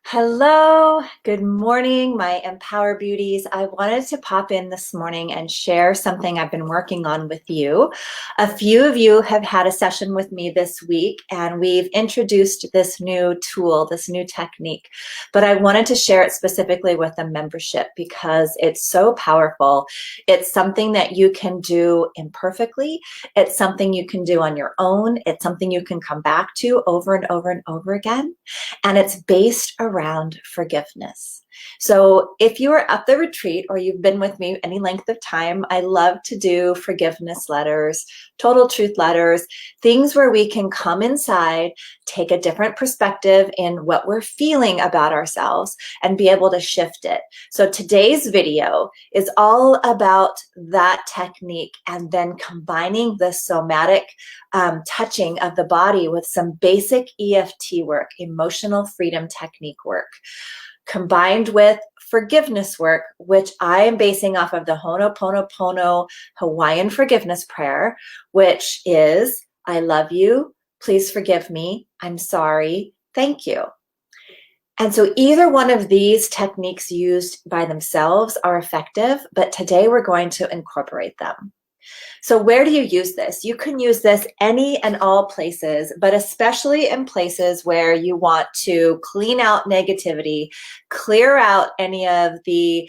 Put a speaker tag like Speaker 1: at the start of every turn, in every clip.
Speaker 1: Hello, good morning, my Empower Beauties. I wanted to pop in this morning and share something I've been working on with you. A few of you have had a session with me this week, and we've introduced this new tool, this new technique. But I wanted to share it specifically with the membership because it's so powerful. It's something that you can do imperfectly. It's something you can do on your own. It's something you can come back to over and over and over again. And it's based around forgiveness. So if you are at the retreat or you've been with me any length of time, I love to do forgiveness letters, total truth letters, things where we can come inside, take a different perspective in what we're feeling about ourselves and be able to shift it. So today's video is all about that technique and then combining the somatic touching of the body with some basic EFT work, emotional freedom technique work, combined with forgiveness work, which I am basing off of the Ho'oponopono Hawaiian forgiveness prayer, which is, I love you, please forgive me, I'm sorry, thank you. And so either one of these techniques used by themselves are effective, but today we're going to incorporate them. So where do you use this? You can use this any and all places, but especially in places where you want to clean out negativity, clear out any of the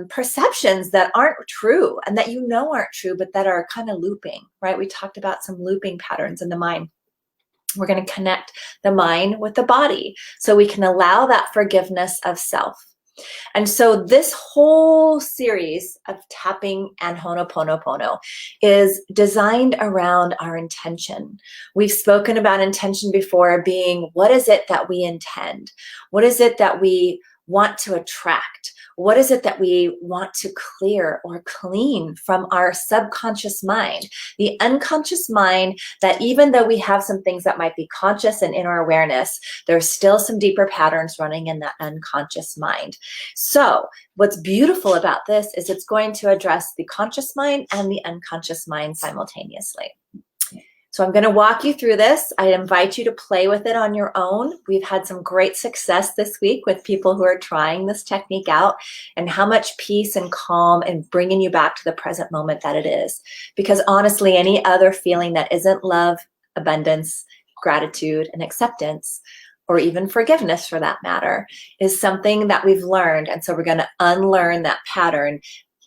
Speaker 1: perceptions that aren't true and that you know aren't true, but that are kind of looping, right? We talked about some looping patterns in the mind. We're going to connect the mind with the body so we can allow that forgiveness of self. And so this whole series of tapping and Ho'oponopono is designed around our intention. We've spoken about intention before being, what is it that we intend? What is it that we want to attract? What is it that we want to clear or clean from our subconscious mind? The unconscious mind that even though we have some things that might be conscious and in our awareness, there's still some deeper patterns running in that unconscious mind. So what's beautiful about this is it's going to address the conscious mind and the unconscious mind simultaneously. So I'm going to walk you through this. I invite you to play with it on your own. We've had some great success this week with people who are trying this technique out and how much peace and calm and bringing you back to the present moment that it is. Because honestly, any other feeling that isn't love, abundance, gratitude, and acceptance, or even forgiveness for that matter, is something that we've learned. And so we're going to unlearn that pattern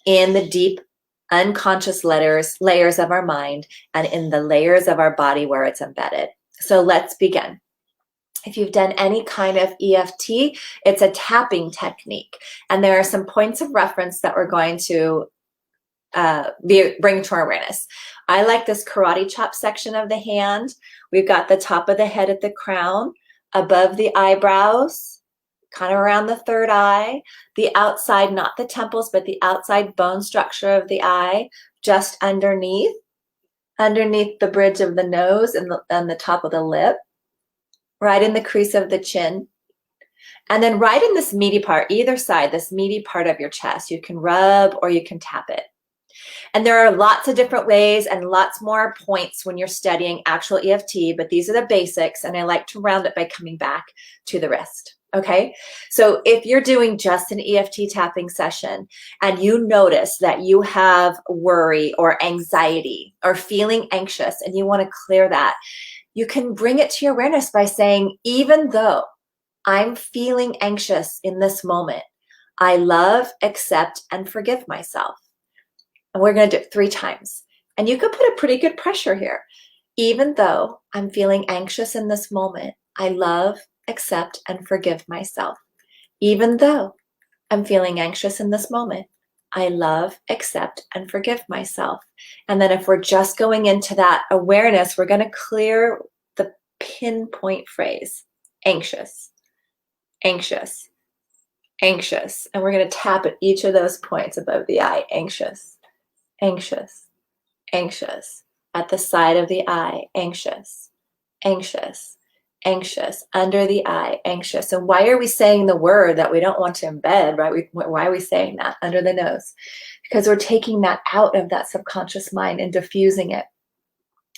Speaker 1: in the deep unconscious layers of our mind and in the layers of our body where it's embedded. So let's begin. If you've done any kind of EFT, it's a tapping technique. And there are some points of reference that we're going to bring to our awareness. I like this karate chop section of the hand. We've got the top of the head at the crown, above the eyebrows, kind of around the third eye, the outside, not the temples, but the outside bone structure of the eye, just underneath the bridge of the nose and the top of the lip, right in the crease of the chin. And then right in this meaty part, either side, this meaty part of your chest, you can rub or you can tap it. And there are lots of different ways and lots more points when you're studying actual EFT, but these are the basics, and I like to round it by coming back to the wrist. Okay, so if you're doing just an EFT tapping session and you notice that you have worry or anxiety or feeling anxious and you want to clear that, you can bring it to your awareness by saying, even though I'm feeling anxious in this moment, I love, accept, and forgive myself. And we're going to do it 3 times. And you could put a pretty good pressure here. Even though I'm feeling anxious in this moment, I love, accept, and forgive myself. Even though I'm feeling anxious in this moment, I love, accept, and forgive myself. And then if we're just going into that awareness, we're going to clear the pinpoint phrase, anxious, anxious, anxious. And we're going to tap at each of those points above the eye, anxious, anxious, anxious. At the side of the eye, anxious, anxious, anxious, under the eye, anxious. And why are we saying the word that we don't want to embed, right? Why are we saying that under the nose? Because we're taking that out of that subconscious mind and diffusing it.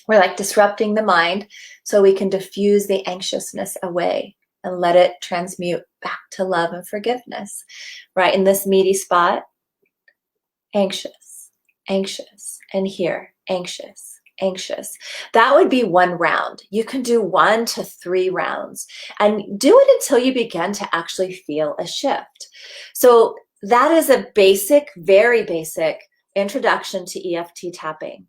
Speaker 1: We're like disrupting the mind so we can diffuse the anxiousness away. and let it transmute back to love and forgiveness. Right in this meaty spot, anxious, anxious, and here, anxious, anxious. That would be one round. You can do 1 to 3 rounds and do it until you begin to actually feel a shift. So that is a basic, very basic introduction to EFT tapping.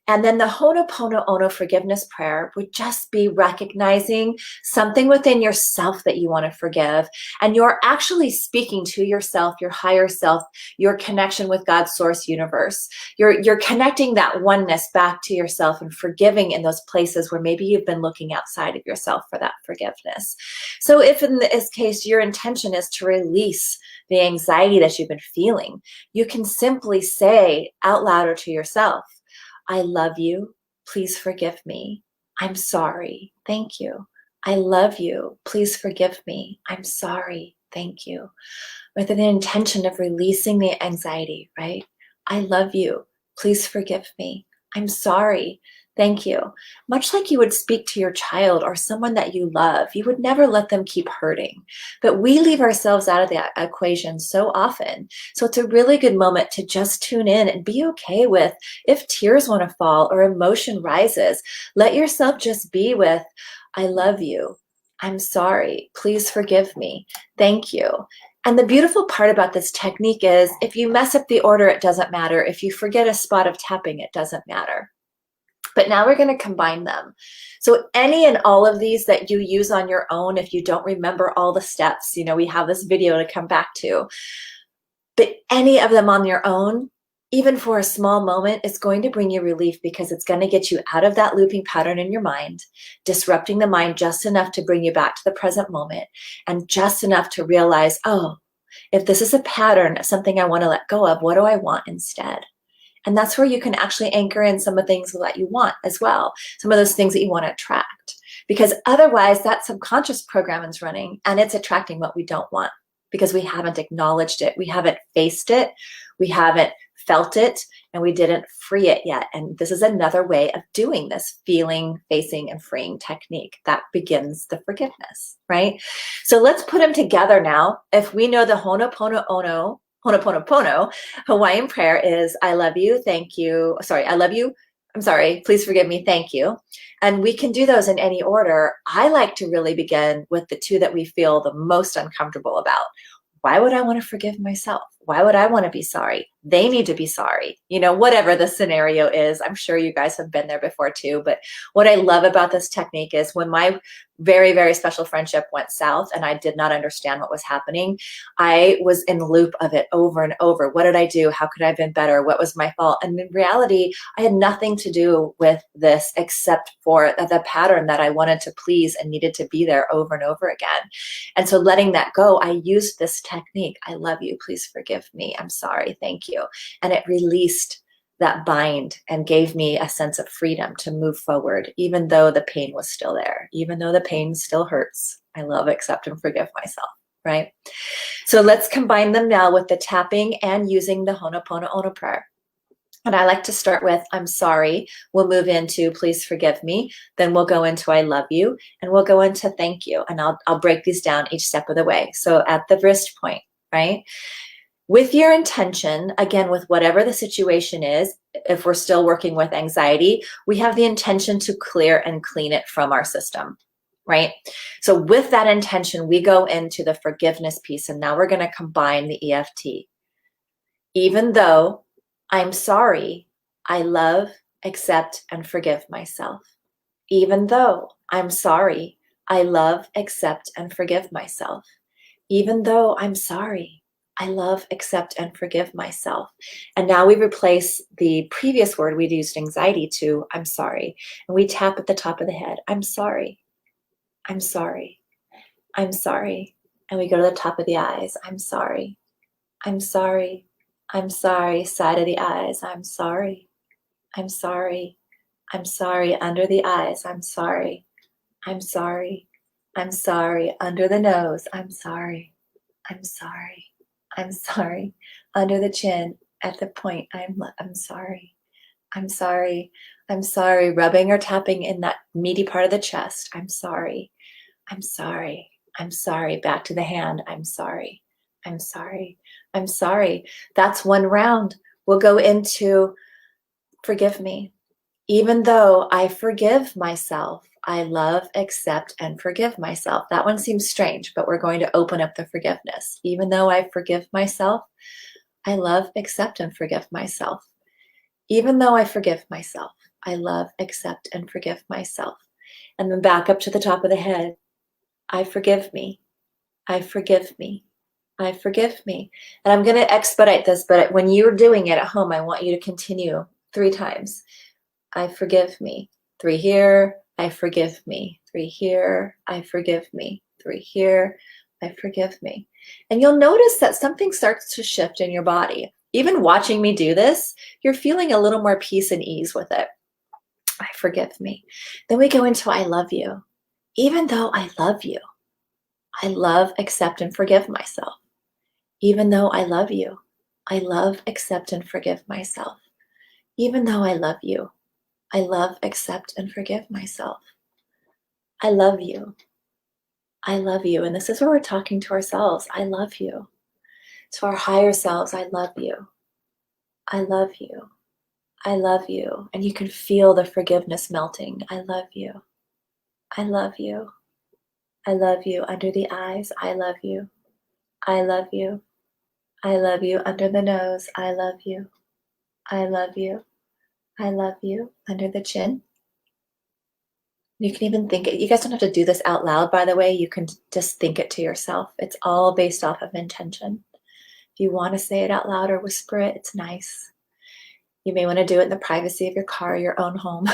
Speaker 1: And then the Ho'oponopono forgiveness prayer would just be recognizing something within yourself that you want to forgive. And you're actually speaking to yourself, your higher self, your connection with God's source universe. You're connecting that oneness back to yourself and forgiving in those places where maybe you've been looking outside of yourself for that forgiveness. So if in this case, your intention is to release the anxiety that you've been feeling, you can simply say out loud or to yourself, I love you. Please forgive me. I'm sorry. Thank you. I love you. Please forgive me. I'm sorry. Thank you. With an intention of releasing the anxiety, right? I love you. Please forgive me. I'm sorry. Thank you. Much like you would speak to your child or someone that you love, you would never let them keep hurting. But we leave ourselves out of the equation so often. So it's a really good moment to just tune in and be okay with if tears want to fall or emotion rises. Let yourself just be with, I love you. I'm sorry. Please forgive me. Thank you. And the beautiful part about this technique is if you mess up the order, it doesn't matter. If you forget a spot of tapping, it doesn't matter. But now we're going to combine them. So any and all of these that you use on your own, if you don't remember all the steps, we have this video to come back to. But any of them on your own, even for a small moment, it's going to bring you relief because it's going to get you out of that looping pattern in your mind, disrupting the mind just enough to bring you back to the present moment and just enough to realize, oh, if this is a pattern, something I want to let go of, what do I want instead? And that's where you can actually anchor in some of the things that you want as well, some of those things that you want to attract. Because otherwise, that subconscious program is running and it's attracting what we don't want because we haven't acknowledged it. We haven't faced it. We haven't felt it, and we didn't free it yet. And this is another way of doing this feeling, facing, and freeing technique that begins the forgiveness, right? So let's put them together now. If we know the Ho'oponopono Hawaiian prayer is, I love you, thank you. Sorry, I love you. I'm sorry, please forgive me, thank you. And we can do those in any order. I like to really begin with the 2 that we feel the most uncomfortable about. Why would I want to forgive myself? Why would I want to be sorry? They need to be sorry. Whatever the scenario is, I'm sure you guys have been there before too. But what I love about this technique is when my very, very special friendship went south and I did not understand what was happening, I was in the loop of it over and over. What did I do? How could I have been better? What was my fault? And in reality, I had nothing to do with this except for the pattern that I wanted to please and needed to be there over and over again. And so letting that go, I used this technique. I love you. Please forgive me. I'm sorry. Thank you. And it released that bind and gave me a sense of freedom to move forward, even though the pain was still there, even though the pain still hurts. I love, accept, and forgive myself, right? So let's combine them now with the tapping and using the Ho'oponopono prayer. And I like to start with, I'm sorry. We'll move into, please forgive me. Then we'll go into, I love you. And we'll go into, thank you. And I'll break these down each step of the way. So at the wrist point, right? With your intention, again, with whatever the situation is, if we're still working with anxiety, we have the intention to clear and clean it from our system, right? So with that intention, we go into the forgiveness piece, and now we're going to combine the EFT. Even though I'm sorry, I love, accept, and forgive myself. Even though I'm sorry, I love, accept, and forgive myself. Even though I'm sorry, I love, accept, and forgive myself. And now we replace the previous word we'd used anxiety to, I'm sorry. And we tap at the top of the head. I'm sorry. I'm sorry. I'm sorry. And we go to the top of the eyes. I'm sorry. I'm sorry. I'm sorry. Side of the eyes. I'm sorry. I'm sorry. I'm sorry. Under the eyes. I'm sorry. I'm sorry. I'm sorry. Under the nose. I'm sorry. I'm sorry. I'm sorry. Under the chin, at the point, I'm sorry. I'm sorry. I'm sorry. Rubbing or tapping in that meaty part of the chest. I'm sorry. I'm sorry. I'm sorry. Back to the hand. I'm sorry. I'm sorry. I'm sorry. That's one round. We'll go into forgive me. Even though I forgive myself, I love, accept, and forgive myself. That one seems strange, but we're going to open up the forgiveness. Even though I forgive myself, I love, accept, and forgive myself. Even though I forgive myself, I love, accept, and forgive myself. And then back up to the top of the head. I forgive me. I forgive me. I forgive me. And I'm going to expedite this, but when you're doing it at home, I want you to continue 3 times. I forgive me. 3 here. I forgive me. 3 here. I forgive me. 3 here. I forgive me. And you'll notice that something starts to shift in your body. Even watching me do this, you're feeling a little more peace and ease with it. I forgive me. Then we go into I love you. Even though I love you, I love, accept, and forgive myself. Even though I love you, I love, accept, and forgive myself. Even though I love you, I love, accept, and forgive myself. I love you. I love you. And this is where we're talking to ourselves. I love you. To our higher selves, I love you. I love you. I love you. And you can feel the forgiveness melting. I love you. I love you. I love you. Under the eyes, I love you. I love you. I love you. Under the nose, I love you. I love you. I love you. Under the chin. You can even think it. You guys don't have to do this out loud, by the way. You can just think it to yourself. It's all based off of intention. If you want to say it out loud or whisper it, it's nice. You may want to do it in the privacy of your car, your own home.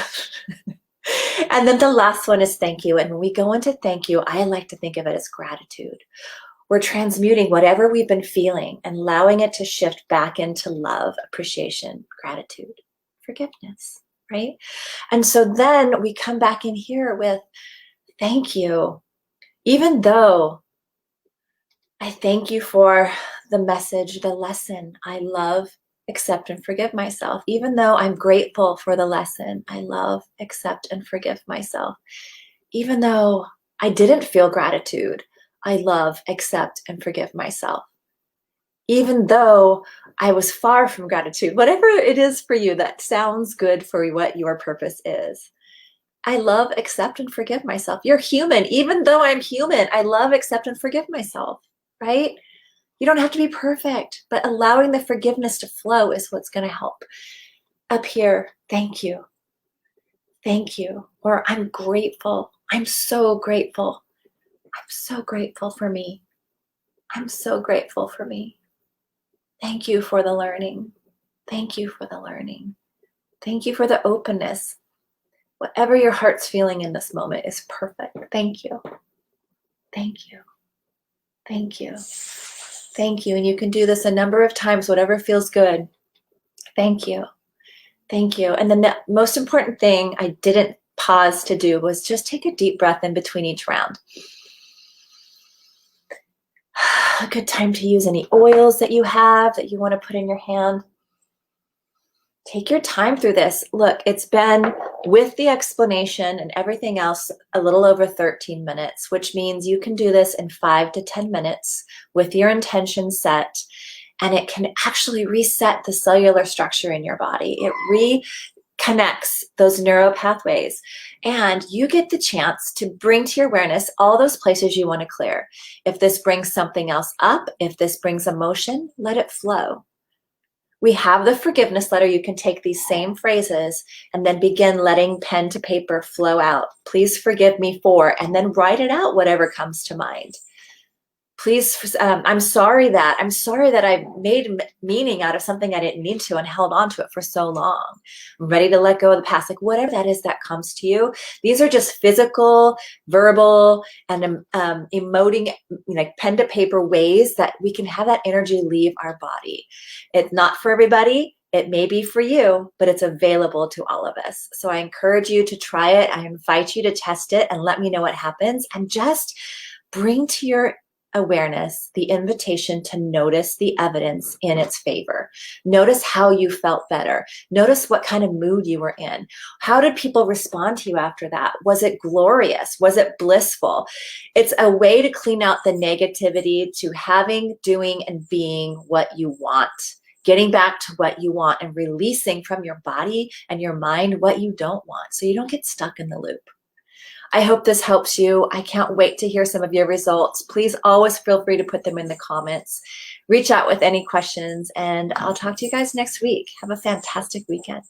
Speaker 1: And then the last one is thank you. And when we go into thank you, I like to think of it as gratitude. We're transmuting whatever we've been feeling and allowing it to shift back into love, appreciation, gratitude, forgiveness, right? And so then we come back in here with thank you. Even though I thank you for the message, the lesson, I love, accept, and forgive myself. Even though I'm grateful for the lesson, I love, accept, and forgive myself. Even though I didn't feel gratitude, I love, accept, and forgive myself. Even though I was far from gratitude, whatever it is for you that sounds good for what your purpose is, I love, accept, and forgive myself. You're human. Even though I'm human, I love, accept, and forgive myself, right? You don't have to be perfect, but allowing the forgiveness to flow is what's going to help. Up here, thank you. Thank you. Or I'm grateful. I'm so grateful. I'm so grateful for me. I'm so grateful for me. Thank you for the learning. Thank you for the learning. Thank you for the openness. Whatever your heart's feeling in this moment is perfect. Thank you. Thank you. Thank you. Thank you. And you can do this a number of times, whatever feels good. Thank you. Thank you. And then the most important thing I didn't pause to do was just take a deep breath in between each round. A good time to use any oils that you have that you want to put in your hand. Take your time through this. Look, it's been with the explanation and everything else a little over 13 minutes, which means you can do this in 5 to 10 minutes with your intention set, and it can actually reset the cellular structure in your body. It reconnects those neural pathways, and you get the chance to bring to your awareness all those places you want to clear. If this brings something else up, if this brings emotion, let it flow. We have the forgiveness letter. You can take these same phrases and then begin letting pen to paper flow out. Please forgive me for, and then write it out, whatever comes to mind. Please, I'm sorry that I made meaning out of something I didn't need to and held on to it for so long. I'm ready to let go of the past, like whatever that is that comes to you. These are just physical, verbal, and emoting, like pen to paper ways that we can have that energy leave our body. It's not for everybody. It may be for you, but it's available to all of us. So I encourage you to try it. I invite you to test it and let me know what happens, and just bring to your awareness, the invitation to notice the evidence in its favor. Notice how you felt better. Notice what kind of mood you were in. How did people respond to you after that? Was it glorious? Was it blissful? It's a way to clean out the negativity to having, doing, and being what you want. Getting back to what you want and releasing from your body and your mind what you don't want so you don't get stuck in the loop. I hope this helps you. I can't wait to hear some of your results. Please always feel free to put them in the comments. Reach out with any questions, and I'll talk to you guys next week. Have a fantastic weekend.